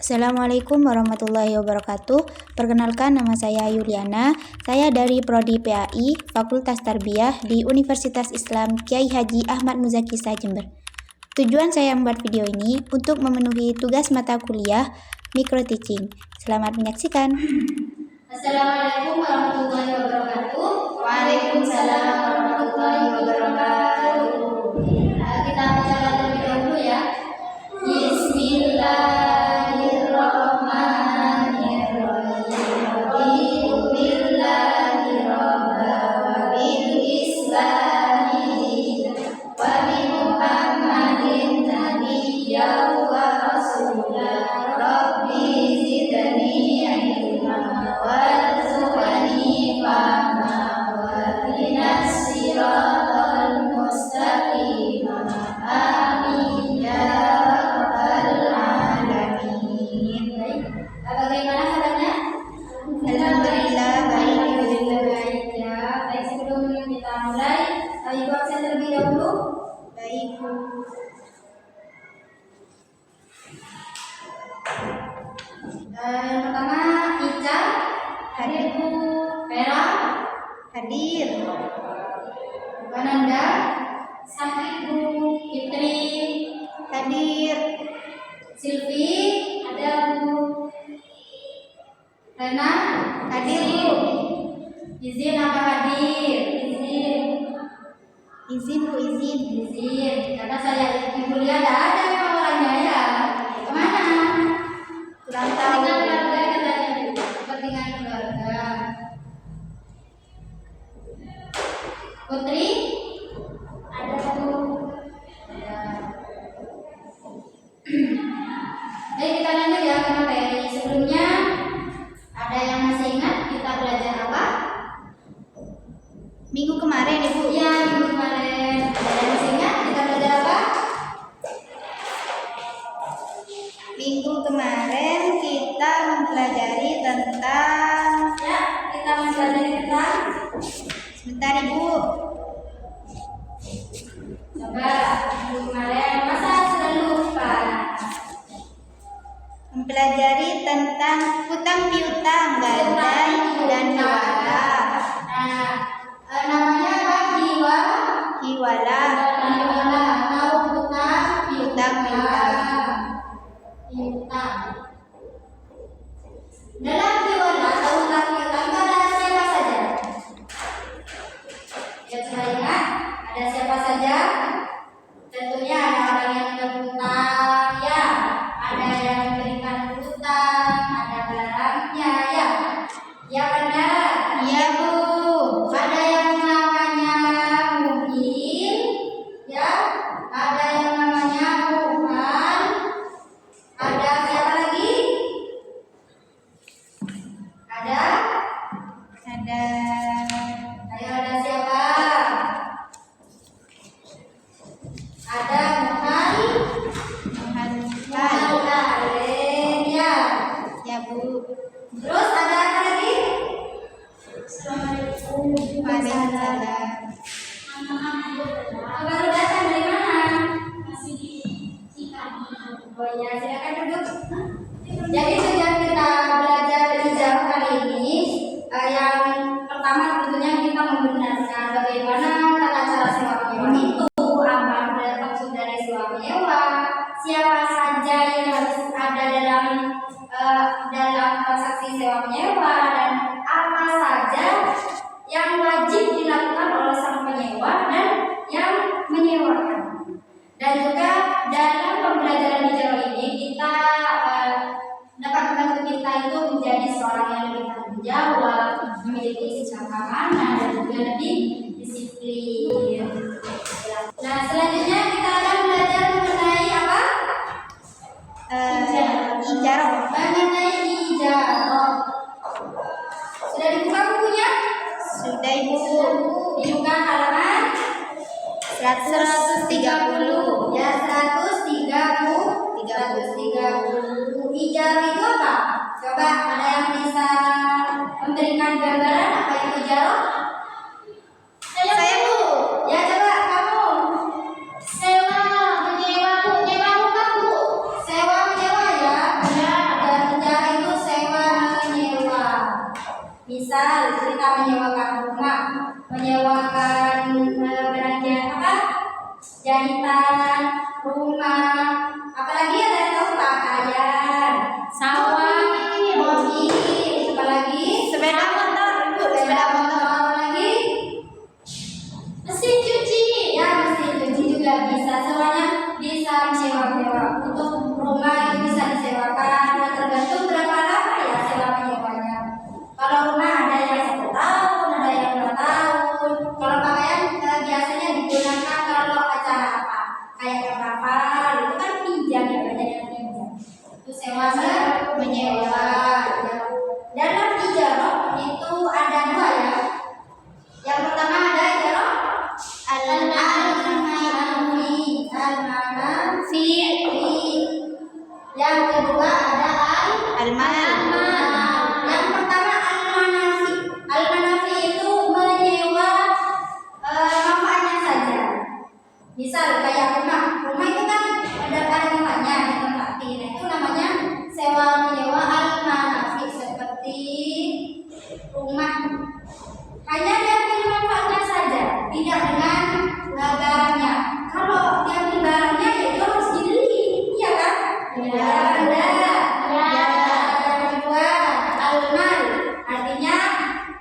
Assalamualaikum warahmatullahi wabarakatuh. Perkenalkan, nama saya Yuliana. Saya dari Prodi PAI, Fakultas Tarbiyah di Universitas Islam Kyai Haji Ahmad Muzaki Jember. Tujuan saya membuat video ini untuk memenuhi tugas mata kuliah Micro Teaching. Selamat menyaksikan. Assalamualaikum warahmatullahi wabarakatuh. Waalaikumsalam warahmatullahi wabarakatuh. Kita baca terlebih dahulu ya. Bagaimana kabarnya? Alhamdulillah baik. Baik ya. Baik, sebelum kita mulai, Ibu absen terlebih dahulu. Baik, Bu. Yang pertama Ica, hadir Bu. Vera, Hadir. Wananda, Sakit Bu. Fitri, Hadir. Silvi, ada Bu. Rena, Hadir, Bu. izin apa hadir? Izin, Bu, izin. Izin, karena saya ibu lihat ada memang orangnya ya. Kemana? Kurang tahu. Kepentingan keluarga katanya. Kepentingan keluarga. Putri, ada Bu. Ada. Baik, kita lanjut ya ke materi sebelumnya. Ada yang masih ingat kita belajar apa? Minggu kemarin, Ibu. Iya, minggu kemarin. Ada yang masih ingat kita belajar apa? Minggu kemarin kita mempelajari tentang Ya, kita mempelajari tentang sebentar, Ibu. coba minggu kemarin masa sudah lupa. Mempelajari tentang hutang piutang, gadai dan hiwala. Nah, namanya apa? Hiwala. Hiwala atau hutang Hutang piutang. Dalam hiwala atau hutang piutang itu ada siapa saja? Ya, coba ingat, ada siapa saja? Tentunya ada orang yang berhutang, ya. Ada yang memberikan hutang, ada barangnya, ya. Ya benar. Iya, Bu. Ada yang namanya mungkin, ya. Ada yang namanya bukan. Ada siapa lagi? Ada? Ada Ayo, ada siapa? Ada muhal. muhal. Ya. Ya, Bu. Terus ada apa lagi? Assalamualaikum. Waalaikumsalam. Baru datang dari mana? Masih di Cikarang. Oh iya, silakan duduk. Jadi tujuan kita belajar hijab kali ini, yang pertama tentunya kita membenarkan bagaimana tata cara sewa menyewa itu, apa maksud dari sewa menyewa, siapa saja yang harus ada dalam transaksi sewa menyewa, dan apa saja yang wajib dilakukan oleh sang penyewa dan yang menyewakan. Dan juga dalam pembelajaran hijab ini kita dapat membantu kita itu menjadi seorang yang lebih tanggung jawab, memiliki sikap keamanan dan juga lebih disiplin. Nah, selanjutnya kita akan belajar mengenai apa? Ijarah. Mengenai ijarah. Sudah dibuka bukunya? Sudah, Ibu. Dibuka halaman 130. ya, 130. Hijab itu apa? Coba ada yang bisa memberikan gambaran apa itu hijab? Saya, Bu. Ya, coba kamu. Sewa menyewa. Yang kedua ada Al-mal. Yang pertama al-manafi. Al-manafi itu menyewa manfaatnya saja. Misal kayak rumah itu kan ada manfaatnya ditempati. Nah, itu namanya sewa menyewa al-manafi, seperti rumah hanya diambil manfaatnya saja, tidak dengan barangnya. Kalau diambil barangnya ya itu harus dibeli, iya kan? Ya. Yang kedua al-mal, artinya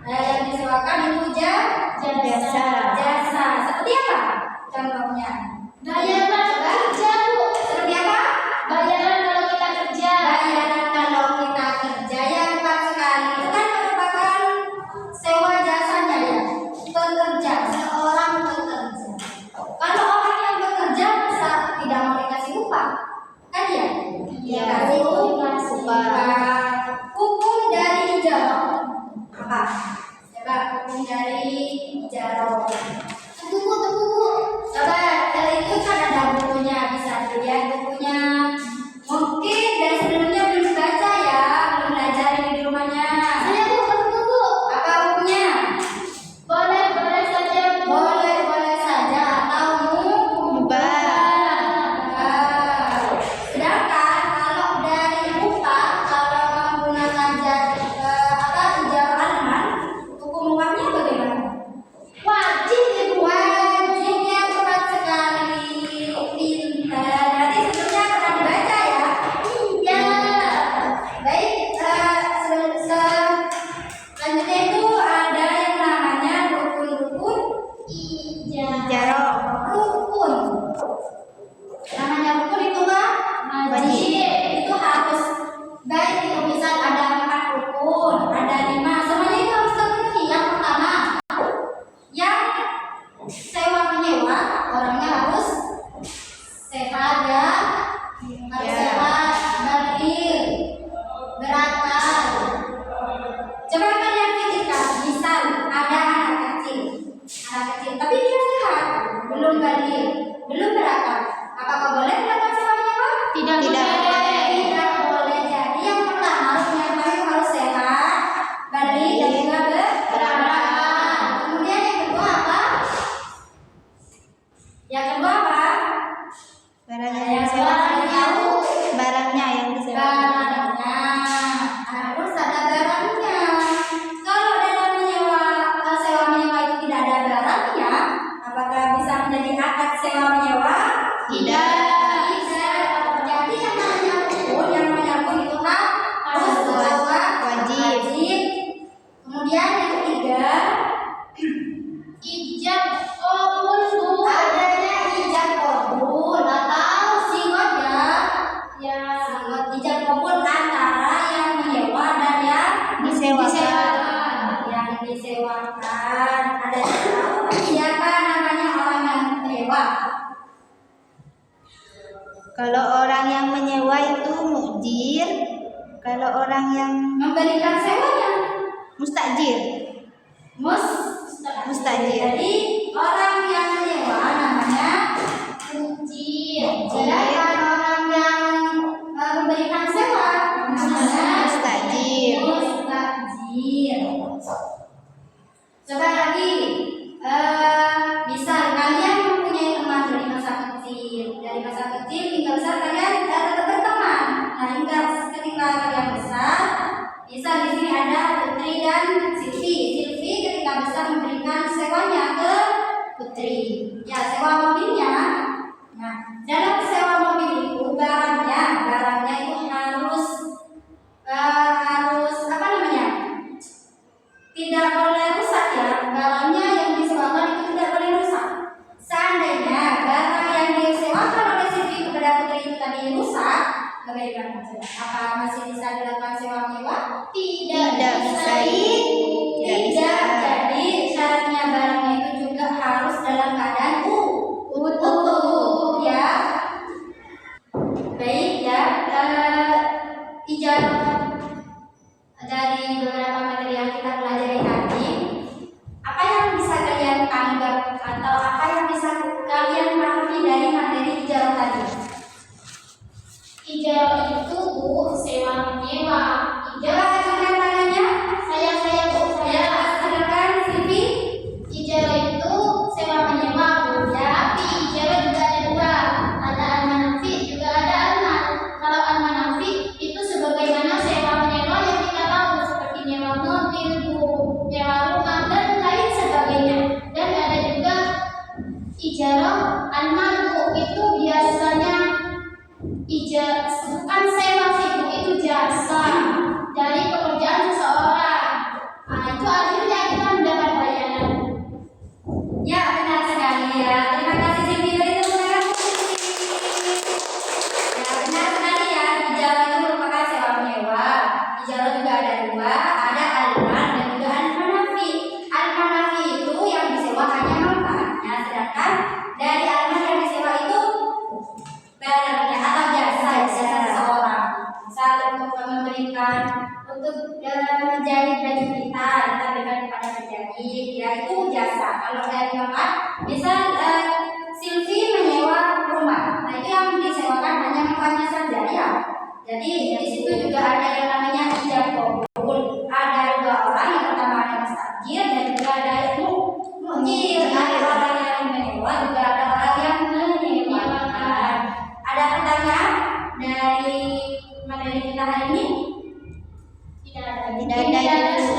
yang disewakan itu jasa. Seperti apa? Contohnya bayaran kerja, Bu. Seperti apa? Bayaran kalau kita kerja. Bayaran kalau kita kerja yang tepat sekali. Itu kan merupakan sewa jasanya ya. Pekerja, seorang pekerja. Kalau orang yang bekerja masa tidak mau dikasih upah? Kan ya? Iya. Dikasih upah. Hukum dari ijarah apa? Coba hukum dari ijarah. Tunggu. Coba dari itu kan ada bukunya, bisa dilihat bukunya. Mungkin dari sebelumnya belum baca ya, belum belajar di rumahnya. Saya tunggu. Apa bukunya? Boleh saja. Boleh saja atau Mubah. Sedangkan kalau dari upah, kalau menggunakan ijarah al-mal, hukum upahnya bagaimana? Wajib yang tepat sekali, pintar. Nanti sebelumnya pernah dibaca ya? Iya. Baik, selanjutnya itu ada yang namanya rukun Ijarah. Rukun. Namanya rukun itu kan wajib. Itu harus baik itu misal ada 4 rukun, ada 5, semuanya itu harus terpenuhi. Yang pertama, yang sewa menyewa orangnya harus sehat ya, harus Ya. sehat, berdiri, berakal. Coba kalian pikirkan, misal ada anak kecil, tapi dia sehat, belum berdiri, belum berakal. Apakah boleh melakukan sewa menyewa? Tidak boleh. Tidak boleh. Jadi yang pertama menyewa itu harus sehat, berdiri dan juga berakal. Kemudian yang kedua apa? Barangnya yang disewakan. Barangnya yang disewakan. Barangnya harus ada barangnya. Kalau dalam sewa menyewa itu tidak ada barangnya, apakah bisa menjadi akad sewa menyewa? Tidak. Jadi yang namanya rukun itu harus Wajib. Kemudian yang ketiga, ijab qabul, Bu. Adanya ijab qabul atau sigot ya. Sigot ijab qabul antara yang menyewa dan yang Disewakan. Yang disewakan. Ada siapa namanya orang yang menyewa? Kalau orang yang menyewa itu mujir. Kalau orang yang Memberikan sewanya mustajir. Mustajir. Jadi orang yang menyewa namanya mujir. Sedangkan orang yang memberikan sewa namanya Mustajir. Coba lagi, misal kalian mempunyai teman dari masa kecil hingga besar kalian tetap berteman. Nah, hingga ketika kalian besar, misal di sini ada Putri dan Silvi. Silvi ketika besar memberikan sewanya ke Putri. Ya, sewa mobilnya. Nah, dalam sewa mobil itu barangnya itu harus apa namanya? Tidak boleh rusak ya. Barangnya yang disewakan itu tidak boleh rusak. Seandainya barang yang disewakan oleh Silvi kepada Putri itu tadi rusak, bagaimana? Apa masih bisa dilakukan sewa menyewa? Tidak bisa. Jadi syaratnya barangnya itu juga harus dalam keadaan utuh ya. Baik ya, ijazah dari beberapa materi yang kita pelajari tadi, apa yang bisa kalian anggap atau apa yang bisa kalian pahami dari materi ijazah tadi? Ijarah itu Bu, sewa menyewa. Coba dengar tangannya. Saya Bu, Ya, silakan Sylvie. Ijarah itu sewa menyewa Bu. Tapi ijarah juga ada dua. Ada al-manafi juga ada al-mal. Kalau al-manafi itu sebagaimana sewa menyewa yang kita tahu seperti nyewa mobil Bu, nyewa rumah dan lain sebagainya. Dan ada juga ijarah al-mal Bu, itu biasanya bukan sewa sih Bu, itu jasa dari pekerjaan seseorang. Nah, itu akhirnya kita mendapat bayaran. Ya, benar sekali ya. Terima kasih Sylvie. Beri tepuk tangan. Ya, benar sekali ya. Ijarah itu merupakan sewa menyewa. Ijarah juga ada dua, ada al-mal dan juga al-manafi. Al-manafi itu yang disewa hanya manfaatnya, sedangkan dari al-mal yang disewa itu barangnya atau jasa seseorang. Misal untuk memberikan untuk menjahit baju kita berikan kepada penjahit, ya itu jasa. Kalau dari Bapak, misal Sylvie menyewa rumah, nah itu yang disewakan hanya manfaatnya saja ya. Jadi di situ juga ada yang namanya ijab kabul. Ada dua orang, yang pertama ada mustajir dan juga ada mukjir. Ada orang yang menyewa, juga ada orang yang menyewakan. Ada pertanyaan dari materi kita hari ini? Tidak ada. Tidak ada, Ibu.